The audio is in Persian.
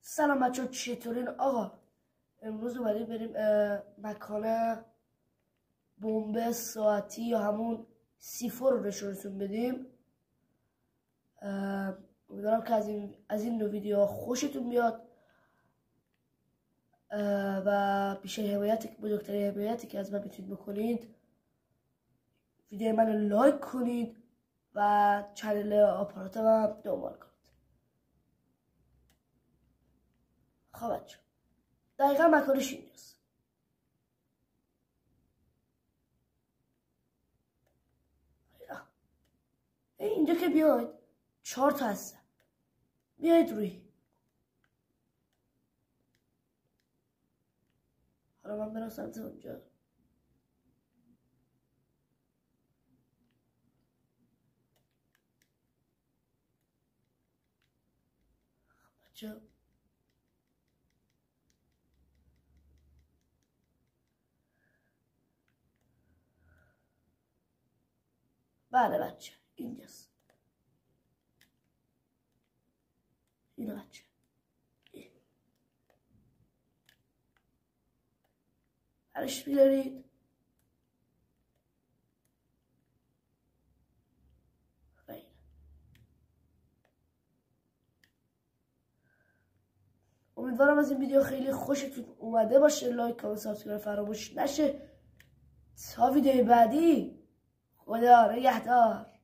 سلام بچه، چطورین آقا؟ امروز اومدیم بریم مکان بمب ساعتی یا همون سیفور رو نشونتون بدیم. امیدوارم که از این نوع ویدیو خوشتون بیاد و بزرگترین حمایتی که از من میتونید بکنید ویدیو منو لایک کنید و چنل آپاراتم هم دنبال کنید. خب بچه، دقیقا مکانش اینجاست. اینجا که بیاید 4 تا هستن، بیاید روی. حالا من برم سمت اونجا. بچه بله بچه، اینجاست. اینو بچه برش بیارید. امیدوارم از این ویدیو خیلی خوشتون اومده باشه. لایک، کامنت، سابسکرایب فراموش نشه. تا ویدیو بعدی، خدا نگهدار.